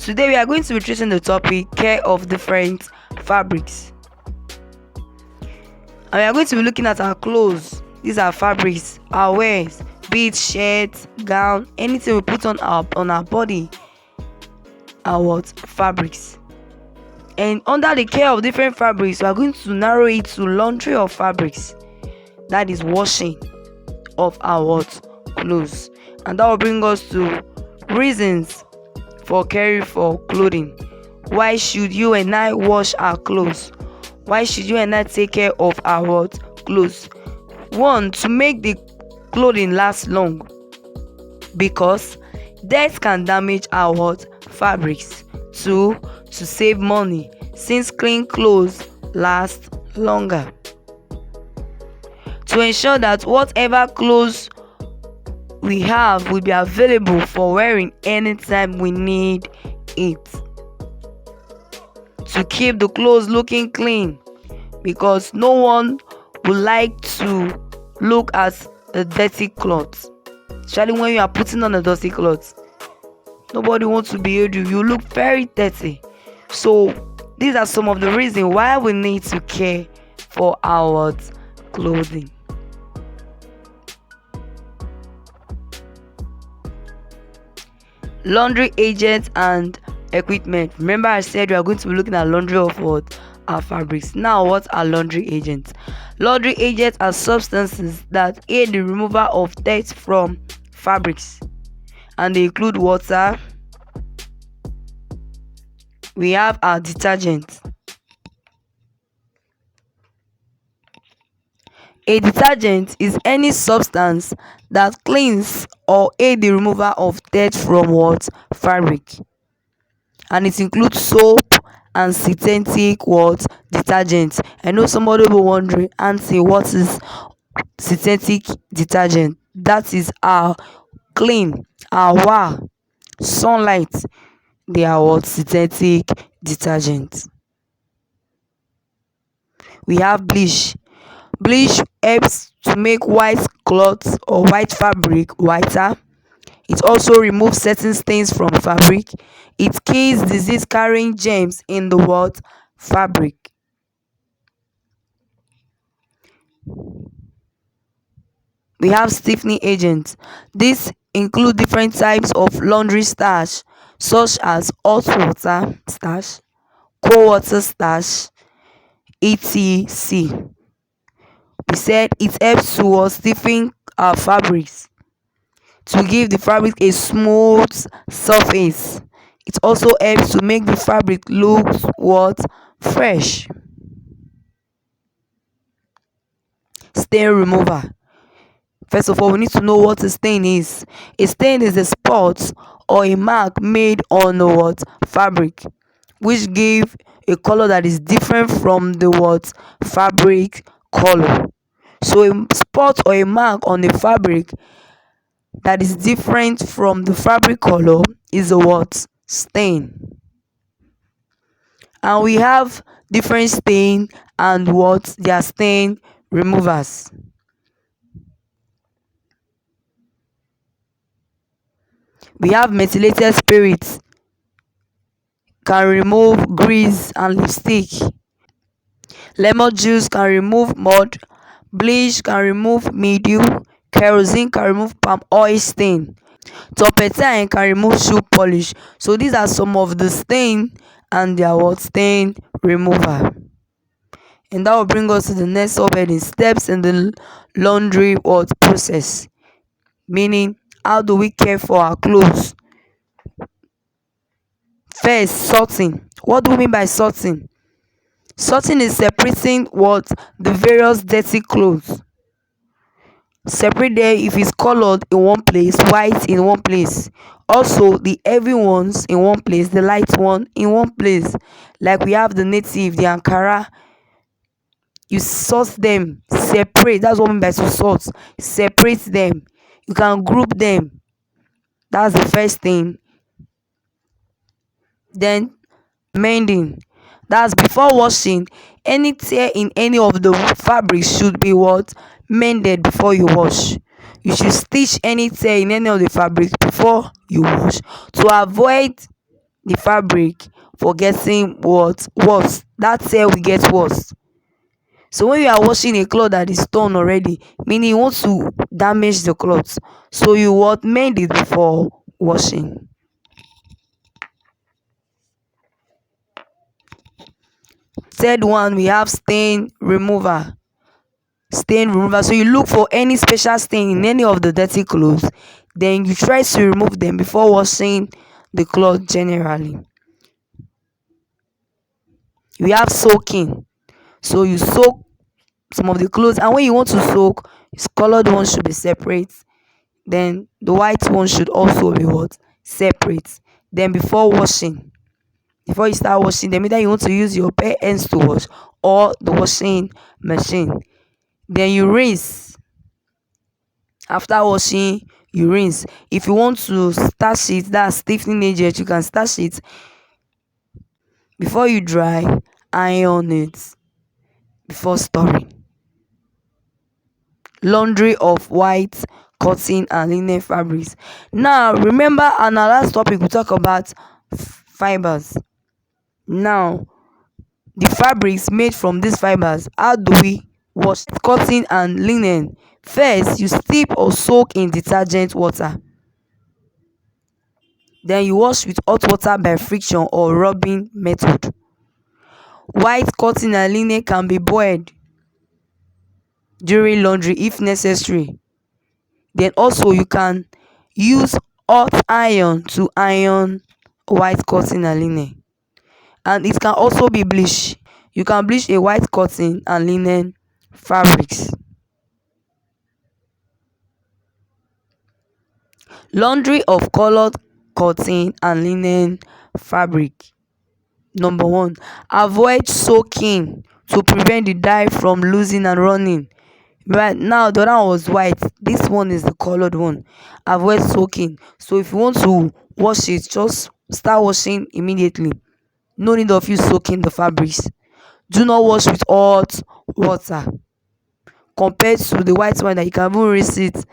Today we are going to be treating the topic care of different fabrics. And we are going to be looking at our clothes. These are fabrics, our wears, be it shirts, gown, anything we put on our body are what? Fabrics. And under the care of different fabrics, we are going to narrow it to laundry of fabrics. That is washing of our clothes. And that will bring us to reasons for caring for clothing. Why should you and I wash our clothes? Why should you and I take care of our clothes? One, to make the clothing last long, because dirt can damage our fabrics. Two, to save money, since clean clothes last longer. To ensure that whatever clothes we have will be available for wearing anytime we need it. To keep the clothes looking clean, because no one would like to look at a dirty cloth, especially when you are putting on a dirty cloth. Nobody wants to be around you. You look very dirty. So these are some of the reasons why we need to care for our clothing. Laundry agents and equipment. Remember I said we are going to be looking at laundry of our fabrics. Now, what are laundry agents? Laundry agents are substances that aid the removal of dirt from fabrics, and they include water. We have our detergent. A detergent is any substance that cleans or aid the removal of dirt from fabric, and it includes soap and synthetic detergent. I know somebody will be wondering, Auntie, what is synthetic detergent? That is our clean, our sunlight. They are synthetic detergent. We have bleach. Bleach helps to make white cloth or white fabric whiter. It also removes certain stains from fabric. It kills disease carrying germs in the fabric. We have stiffening agents. These include different types of laundry starch, such as hot water starch, cold water starch, etc. We said it helps to stiffen our fabrics, to give the fabric a smooth surface. It also helps to make the fabric look fresh. Stain remover. First of all, we need to know what a stain is. A stain is a spot or a mark made on the fabric, which give a color that is different from the fabric color. So a spot or a mark on the fabric that is different from the fabric color is a stain. And we have different stain and their stain removers. We have methylated spirits, can remove grease and lipstick. Lemon juice can remove mud. Bleach can remove mildew. Kerosene can remove palm oil stain. Turpentine can remove shoe polish. So these are some of the stain and their stain remover. And that will bring us to the next subheading: steps in the laundry process. Meaning, how do we care for our clothes? First, sorting. What do we mean by sorting? Sorting is separating the various dirty clothes. Separate them if it's colored in one place, white in one place. Also, the heavy ones in one place, the light one in one place. Like we have the native, the Ankara. You sort them, separate. That's what we mean by to sort. Separate them. You can group them. That's the first thing. Then mending. That's before washing. Any tear in any of the fabric should be mended before you wash. You should stitch any tear in any of the fabric before you wash, to avoid the fabric for getting what worse. That tear will get worse. So when you are washing a cloth that is torn already, meaning you want to damage the cloth, so you what mend it before washing. Third one, we have stain remover. Stain remover. So you look for any special stain in any of the dirty clothes, then you try to remove them before washing the cloth generally. We have soaking. So you soak some of the clothes, and when you want to soak, its colored one should be separate, then the white one should also be what separate. Then before you start washing them, either you want to use your bare hands to wash or the washing machine. Then you rinse. After washing, you rinse. If you want to stash it, that stiffening agent, you can stash it. Before you dry, iron it before storing. Laundry of white cotton and linen fabrics. Now remember, on our last topic we talk about fibers. Now the fabrics made from these fibers, how do we wash cotton and linen? First, you steep or soak in detergent water, then you wash with hot water by friction or rubbing method. White cotton and linen can be boiled during laundry if necessary. Then also you can use hot iron to iron white cotton and linen, and it can also be bleach. You can bleach a white cotton and linen fabrics. Laundry of colored cotton and linen fabric. Number one, avoid soaking to prevent the dye from losing and running. Right now the other one was white, this one is the colored one. Avoid soaking. So if you want to wash it, just start washing immediately. No need of you soaking the fabrics. Do not wash with hot water, compared to the white one that you can even rinse it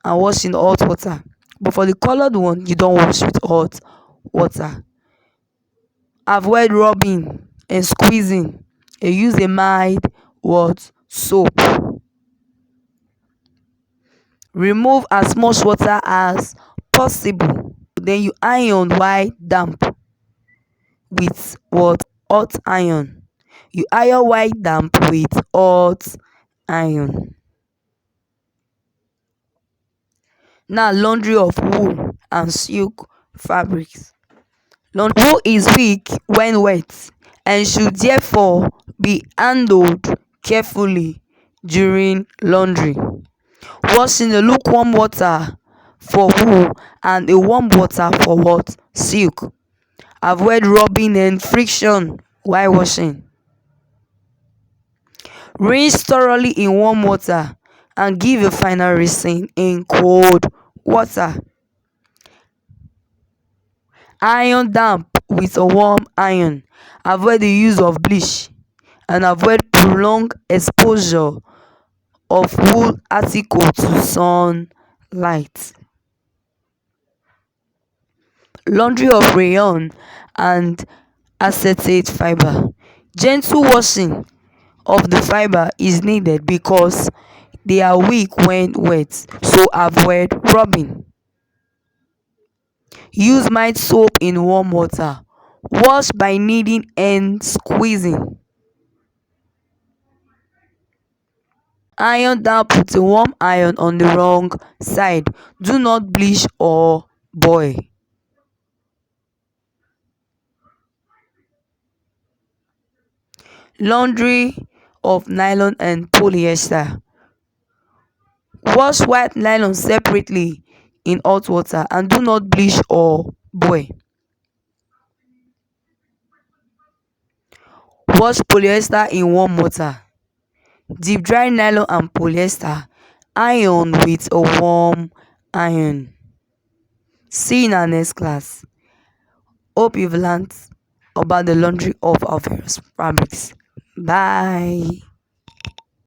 and wash in hot water. But for the colored one, you don't wash with hot water. Avoid rubbing and squeezing, and use a mild what soap. Remove as much water as possible. Then you iron while damp with what hot iron. You iron while damp with hot iron. Now laundry of wool and silk fabrics. Wool is weak when wet and should therefore be handled carefully during laundry. Wash in a lukewarm water for wool and a warm water for what silk. Avoid rubbing and friction while washing. Rinse thoroughly in warm water and give a final rinsing in cold water. Iron damp with a warm iron. Avoid the use of bleach and avoid prolonged exposure of wool article to sunlight. Laundry of rayon and acetate fiber. Gentle washing of the fiber is needed because they are weak when wet, so avoid rubbing. Use mild soap in warm water. Wash by kneading and squeezing. Iron down, put a warm iron on the wrong side. Do not bleach or boil. Laundry of nylon and polyester. Wash white nylon separately in hot water and do not bleach or boil. Wash polyester in warm water. Deep dry nylon and polyester. Iron with a warm iron. See you in our next class. Hope you've learned about the laundry of our various fabrics. Bye.